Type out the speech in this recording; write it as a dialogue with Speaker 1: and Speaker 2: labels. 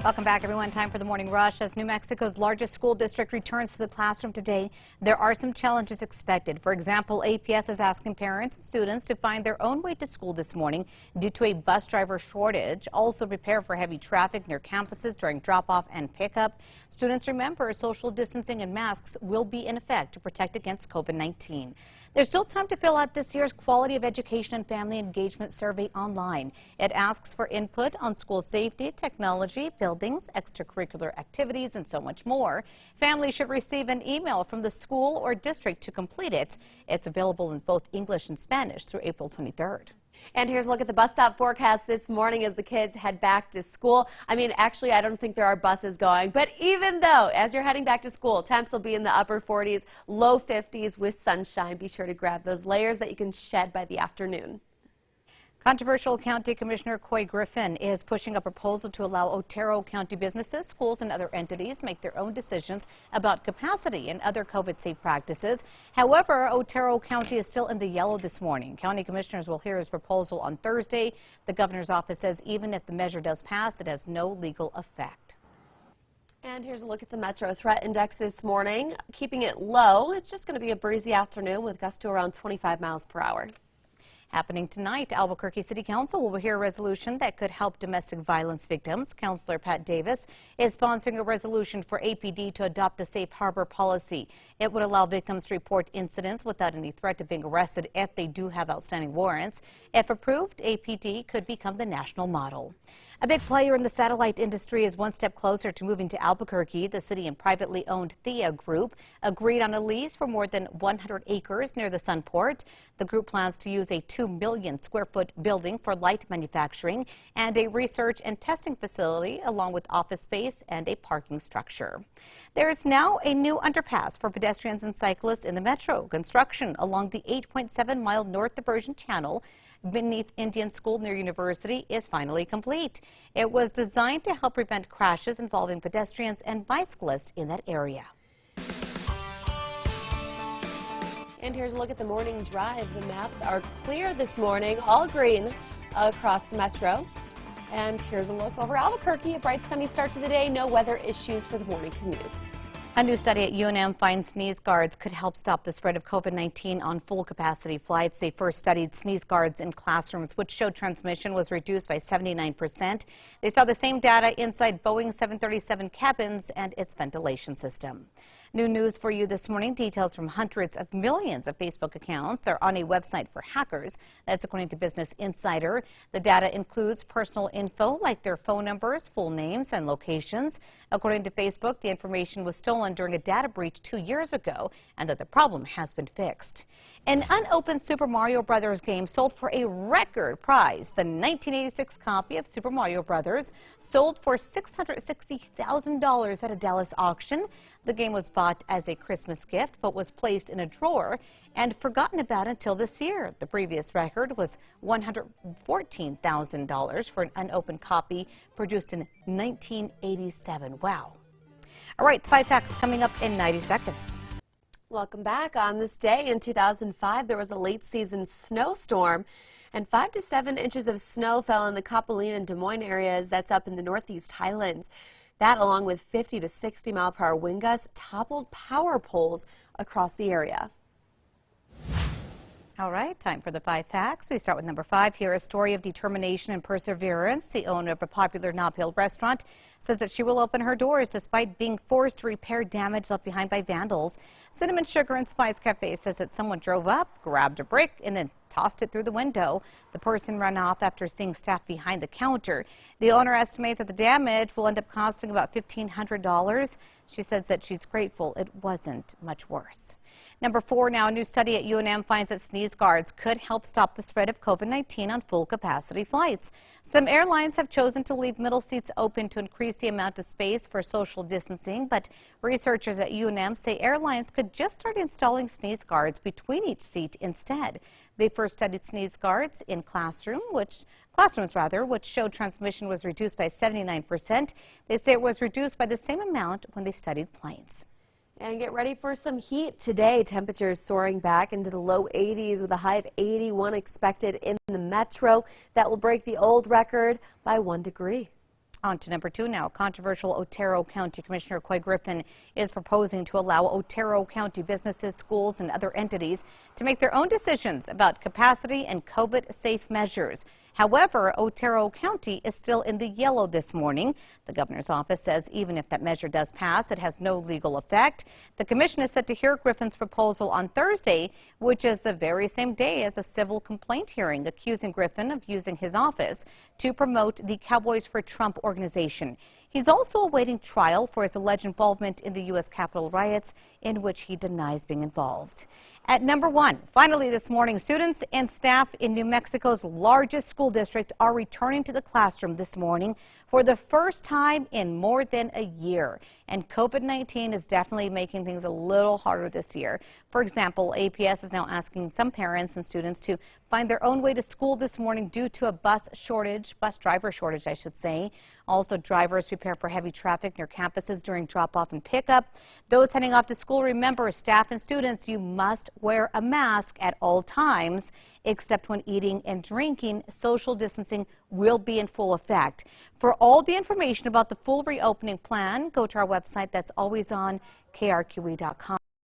Speaker 1: Welcome back, everyone. Time for the morning rush. As New Mexico's largest school district returns to the classroom today, there are some challenges expected. For example, APS is asking parents and students to find their own way to school this morning due to a bus driver shortage. Also prepare for heavy traffic near campuses during drop-off and pickup. Students remember social distancing and masks will be in effect to protect against COVID-19. There's still time to fill out this year's Quality of Education and Family Engagement Survey online. It asks for input on school safety, technology, buildings, extracurricular activities, and so much more. Families should receive an email from the school or district to complete it. It's available in both English and Spanish through April 23rd.
Speaker 2: And here's a look at the bus stop forecast this morning as the kids head back to school. Actually, I don't think there are buses going, but even though, as you're heading back to school, temps will be in the upper 40s, low 50s with sunshine. Be sure to grab those layers that you can shed by the afternoon.
Speaker 1: Controversial County Commissioner Coy Griffin is pushing a proposal to allow Otero County businesses, schools, and other entities make their own decisions about capacity and other COVID-safe practices. However, Otero County is still in the yellow this morning. County commissioners will hear his proposal on Thursday. The governor's office says even if the measure does pass, it has no legal effect.
Speaker 2: And here's a look at the Metro Threat Index this morning. Keeping it low, it's just going to be a breezy afternoon with gusts to around 25 miles per hour.
Speaker 1: Happening tonight, Albuquerque City Council will hear a resolution that could help domestic violence victims. Councilor Pat Davis is sponsoring a resolution for APD to adopt a safe harbor policy. It would allow victims to report incidents without any threat of being arrested if they do have outstanding warrants. If approved, APD could become the national model. A big player in the satellite industry is one step closer to moving to Albuquerque. The city and privately owned Thea Group agreed on a lease for more than 100 acres near the Sunport. The group plans to use a 2 million square foot building for light manufacturing and a research and testing facility along with office space and a parking structure. There's now a new underpass for pedestrians and cyclists in the metro. Construction along the 8.7-mile north diversion channel beneath Indian School near University is finally complete. It was designed to help prevent crashes involving pedestrians and bicyclists in that area.
Speaker 2: And here's a look at the morning drive. The maps are clear this morning, all green across the metro. And here's a look over Albuquerque. A bright sunny start to the day. No weather issues for the morning commute.
Speaker 1: A new study at UNM finds sneeze guards could help stop the spread of COVID-19 on full-capacity flights. They first studied sneeze guards in classrooms, which showed transmission was reduced by 79%. They saw the same data inside Boeing 737 cabins and its ventilation system. New news for you this morning. Details from hundreds of millions of Facebook accounts are on a website for hackers. That's according to Business Insider. The data includes personal info like their phone numbers, full names, and locations. According to Facebook, the information was stolen during a data breach 2 years ago and that the problem has been fixed. An unopened Super Mario Brothers game sold for a record price. The 1986 copy of Super Mario Brothers sold for $660,000 at a Dallas auction. The game was bought as a Christmas gift but was placed in a drawer and forgotten about until this year. The previous record was $114,000 for an unopened copy produced in 1987. Wow. All right, 5 facts coming up in 90 seconds.
Speaker 2: Welcome back. On this day in 2005, there was a late season snowstorm and 5 to 7 inches of snow fell in the Capulina and Des Moines areas. That's up in the Northeast Highlands. That, along with 50 to 60 mile per hour wind gusts, toppled power poles across the area.
Speaker 1: All right, time for the 5 facts. We start with number 5 here, a story of determination and perseverance. The owner of a popular Nob Hill restaurant says that she will open her doors despite being forced to repair damage left behind by vandals. Cinnamon Sugar and Spice Cafe says that someone drove up, grabbed a brick, and then tossed it through the window. The person ran off after seeing staff behind the counter. The owner estimates that the damage will end up costing about $1,500. She says that she's grateful it wasn't much worse. Number 4 now, a new study at UNM finds that sneeze guards could help stop the spread of COVID-19 on full-capacity flights. Some airlines have chosen to leave middle seats open to increase the amount of space for social distancing, but researchers at UNM say airlines could just start installing sneeze guards between each seat instead. They first studied sneeze guards in classrooms, which showed transmission was reduced by 79%. They say it was reduced by the same amount when they studied planes.
Speaker 2: And get ready for some heat today. Temperatures soaring back into the low 80s with a high of 81 expected in the metro. That will break the old record by 1 degree.
Speaker 1: On to number 2 now. Controversial Otero County Commissioner Coy Griffin is proposing to allow Otero County businesses, schools, and other entities to make their own decisions about capacity and COVID-safe measures. However, Otero County is still in the yellow this morning. The governor's office says even if that measure does pass, it has no legal effect. The commission is set to hear Griffin's proposal on Thursday, which is the very same day as a civil complaint hearing accusing Griffin of using his office to promote the Cowboys for Trump organization. He's also awaiting trial for his alleged involvement in the U.S. Capitol riots, in which he denies being involved. At number 1, finally this morning, students and staff in New Mexico's largest school district are returning to the classroom this morning for the first time in more than a year. And COVID-19 is definitely making things a little harder this year. For example, APS is now asking some parents and students to find their own way to school this morning due to a bus driver shortage, I should say. Also, drivers prepare for heavy traffic near campuses during drop-off and pickup. Those heading off to school, remember, staff and students, you must wear a mask at all times, except when eating and drinking. Social distancing will be in full effect. For all the information about the full reopening plan, go to our website. That's always on KRQE.com.